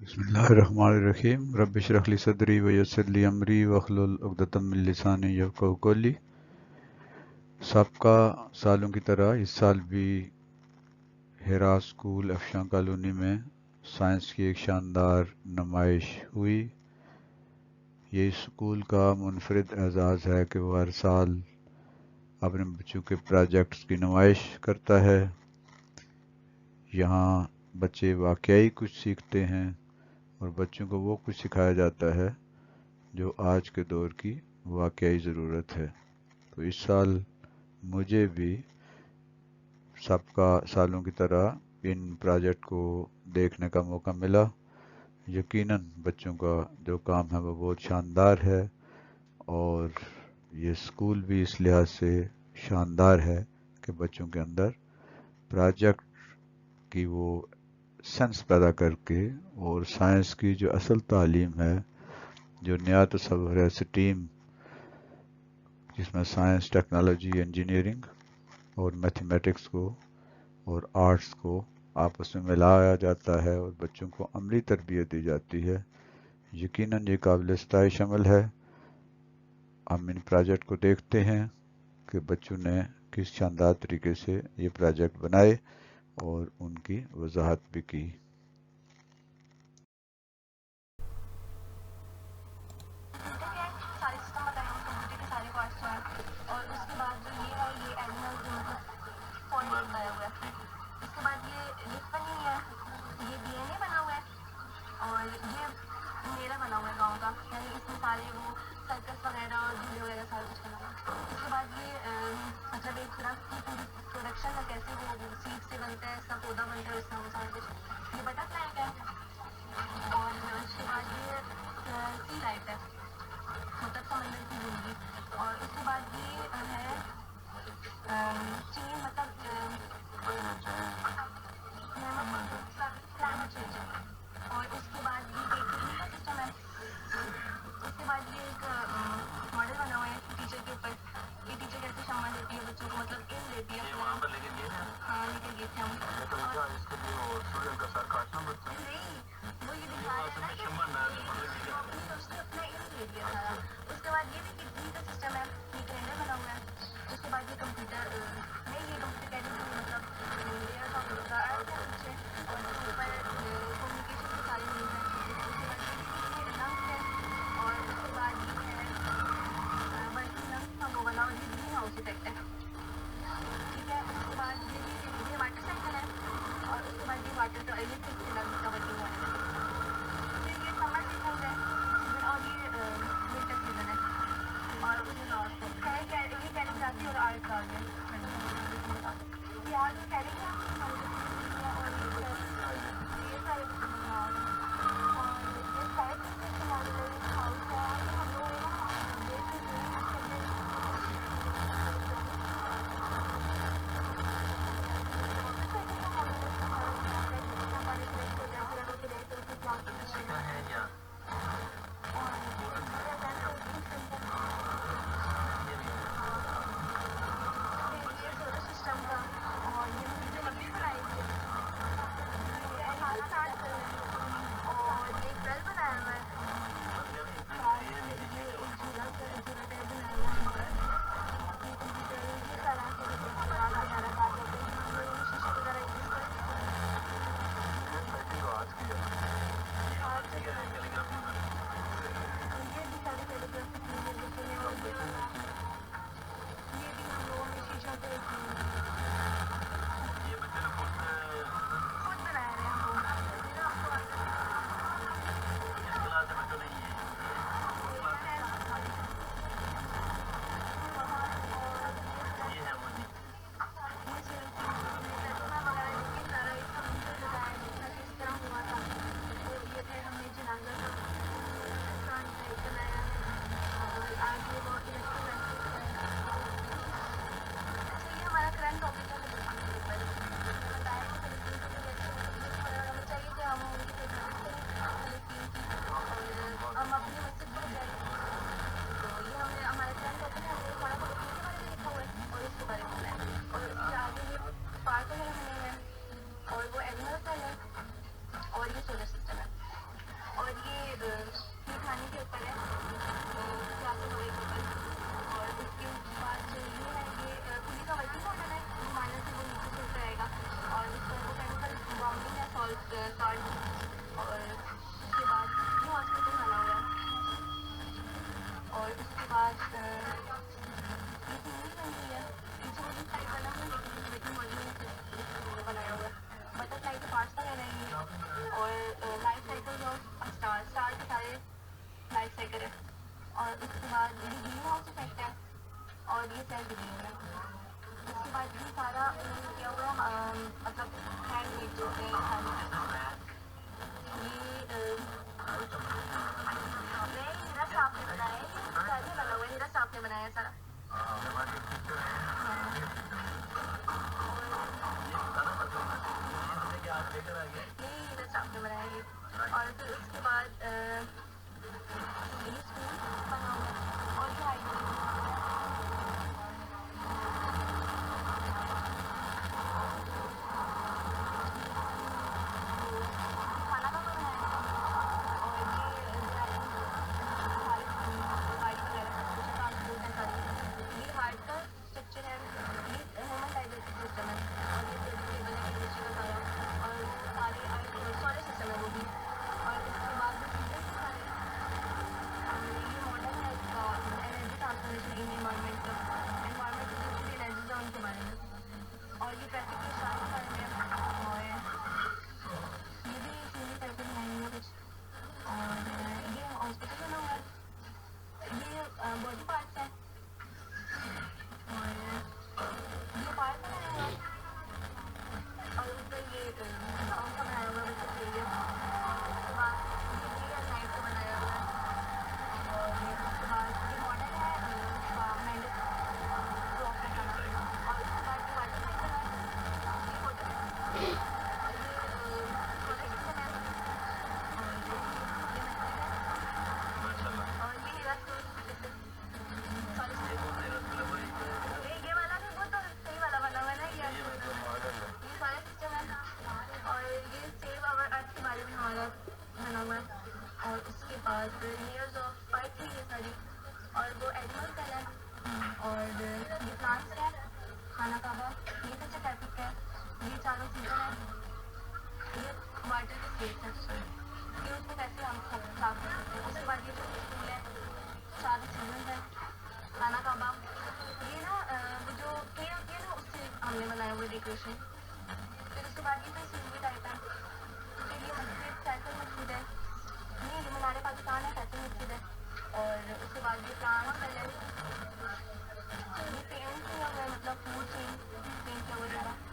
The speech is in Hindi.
बिस्मिल्लाहिर्रहमानिर्रहीम रब्बि इश्रह ली सदरी व यस्सिर ली अमरी वहलुल उक़दतम मिन लिसानी यफ़क़हू क़ौली। सबका सालों की तरह इस साल भी हिरा स्कूल अफशां कॉलोनी में साइंस की एक शानदार नुमाइश हुई। ये स्कूल का मुनफरिद एजाज़ है कि वह हर साल अपने बच्चों के प्रोजेक्ट्स की नुमाइश करता है। यहाँ बच्चे वाकई कुछ सीखते हैं और बच्चों को वो कुछ सिखाया जाता है जो आज के दौर की वाकई ज़रूरत है। तो इस साल मुझे भी सबका सालों की तरह इन प्रोजेक्ट को देखने का मौका मिला। यकीनन बच्चों का जो काम है वो बहुत शानदार है और ये स्कूल भी इस लिहाज से शानदार है कि बच्चों के अंदर प्रोजेक्ट की वो सेंस पैदा करके और साइंस की जो असल तालीम है, जो नया तस्वर है स्टीम, जिसमें साइंस, टेक्नोलॉजी, इंजीनियरिंग और मैथमेटिक्स को और आर्ट्स को आपस में मिलाया जाता है और बच्चों को अमली तरबियत दी जाती है। यकीनन ये काबिल इस्ताइश अमल है। हम इन प्रोजेक्ट को देखते हैं कि बच्चों ने किस शानदार तरीके से ये प्रोजेक्ट बनाए और उनकी वजाहत भी की। सारे सिस्टम बताए हैं, कंप्यूटर के सारे पार्ट्स हैं और उसके बाद जो ये है ये एनिमल जो मतलब फॉर्म बताया हुआ है। उसके बाद ये लिस्ट बनी हुई है, ये डीएनए बना हुआ है और ये मेला बना हुआ है गाँव का, यानी इसमें सारे वो सर्कस वगैरह और झूले वगैरह सारा कुछ बना हुआ है। उसके बाद ये मतलब एक तरह की पूरी प्रोडक्शन है, कैसे वो सीड से बनता है, इसका पौधा बनता है, उसका वो सारा कुछ। ये बटरफ्लाई है और उसके बाद ये सी लाइफ है, मतलब समंदर की जिंदगी। और उसके बाद ये है चीन, मतलब क्लाइमेट चेंज। और उसके बाद ये एक का सिस्टम है। उसके बाद ये एक मॉडल बना हुआ है टीचर के ऊपर, ये टीचर कैसे सम्मान देती है बच्चों को, मतलब इन देती है। हाँ, लेके गए थे हम। नहीं, वो ये दिखा रहा है ना कि उसने अपना इन दे दिया सारा। उसके बाद ये भी किडनी का सिस्टम है, ये ट्रेनर बना हुआ है। उसके बाद ये कंप्यूटर नहीं, ये कंप्यूटर कह रही थी, मतलब लेयर का होगा पीछे और उसके ऊपर कम्युनिकेशन के सारे मीन है। उसके बाद ये लंग्स है और उसके बाद ये है वर्किंग लंग्स का वो वाला, और ये ग्रीन हाउस इफेक्ट है। ठीक है, उसके बाद ये वाटर साइकिल है और उसके बाद ये वाटर का इलेक्ट्रिक लंग्स का वर्किंग वाला है। फिर ये समर सीजन है और ये विंटर सीजन है और उसमें लास्ट है ये कैलीग्राफी और आर्ट का है। ये आर्ट में कैलीग्राफी और ये सारे और ये सारे इस्तेमाल हाउस है हम लोग सिस्टम का और ये मुझे लंबी बनाई थी और ये कल बनाया हुआ है। ये एक झूला टाइप बनाया हुआ है, ये कंप्यूटर ये सारा वगैरह बात होते हैं, ये शीशे वगैरह यूज करके ये भी सारी कैलीग्राफी की है बच्चों ने। और ये भी हम लोगों ने शीशा से खुद बनाया है हम लोग। कार्ड और उसके बाद ये हॉस्पिटल बना हुआ है और उसके बाद ये इंग्लिश बन गई है पीछे मुझे टाइप बना हुआ है लेकिन वेटिंग मॉडल बनाया हुआ है बटरफ्लाई के पार्ट्स वगैरह हैं और life cycle of star star के सारे लाइफ साइकिल है और उसके बाद ये ग्रीन हाउस इफेक्ट है और ये सेल ग्रीन है। उसके बाद ये सारा उन्होंने किया हुआ है मतलब हैंड मेड जो है ये हीरा साहब ने बनाया है ये सारे बना हुआ है हीरा साहब ने बनाया है सारा ये हीरा साहब ने बनाया ये और फिर उसके बाद ये स्कूल बना हुआ है और ये हाइट खाना का बनाया है और ये वाइट वगैरह ट्रांसपोर्ट है सारी ये हार्ट का स्ट्रक्चर है ये ह्यूमन डाइजेस्टिव सिस्टम है और ये टेबल है केमिस्ट्री का सारा और सारे सोलर सिस्टम है वो भी और इसके बाद भी चीज़ें सारे ये मॉडल है इसका एनर्जी ट्रांसफॉर्मेशन इन एनवायरमेंट का एनवायरमेंट की दूसरी एनर्जी है उनके बारे में और ये ट्रैफिक के साथ बारे में और ये भी सीधी करके बनाएंगे कुछ और ये हॉस्पिटल बना हुआ है ये बॉडी पार्ट्स है और ये पार्ट बनाया हुआ है और ऊपर ये ग्राउंड का बनाया हुआ है बच्चों के लिए और उसके बाद ये नाइट का बनाया हुआ है और उसके बाद ये मॉडल है उसका मैंडस रॉकेट बना और उसके बाद ये वाटर साइकिल है ये वाटर और ये सोलर सिस्टम है और ये मैसेज है और ये हीरा ये वाला भी वो तो सही वाला बना हुआ है ना ये सारे सिस्टम है और ये सेव आवर अर्थ के बारे में हमारा बना हुआ है और उसके बाद लेयर्स ऑफ अर्थ है ये सारी और वो एनिमल सेल है और ये प्लांट्स है खाना काबा ये सबसे टॉपिक है ये चारों सीजन है ये वाटर के स्टेट्स है ये उसमें कैसे हम साफ कर सकते हैं उसके बाद ये जो स्कूल है चारों सीजन है खाना काबा ये ना वो जो ट्रेन होती है ना उससे हमने बनाया हुआ डेकोरेशन फिर उसके बाद ये कोई सीनरी टाइप है फिर ये मस्जिद फैसल मस्जिद है ये मीनार पाकिस्तान है फैसल मस्जिद है और उसके बाद ये प्लांट्स है ये पेंट किया हुआ है मतलब फूड पेंट किया हुआ है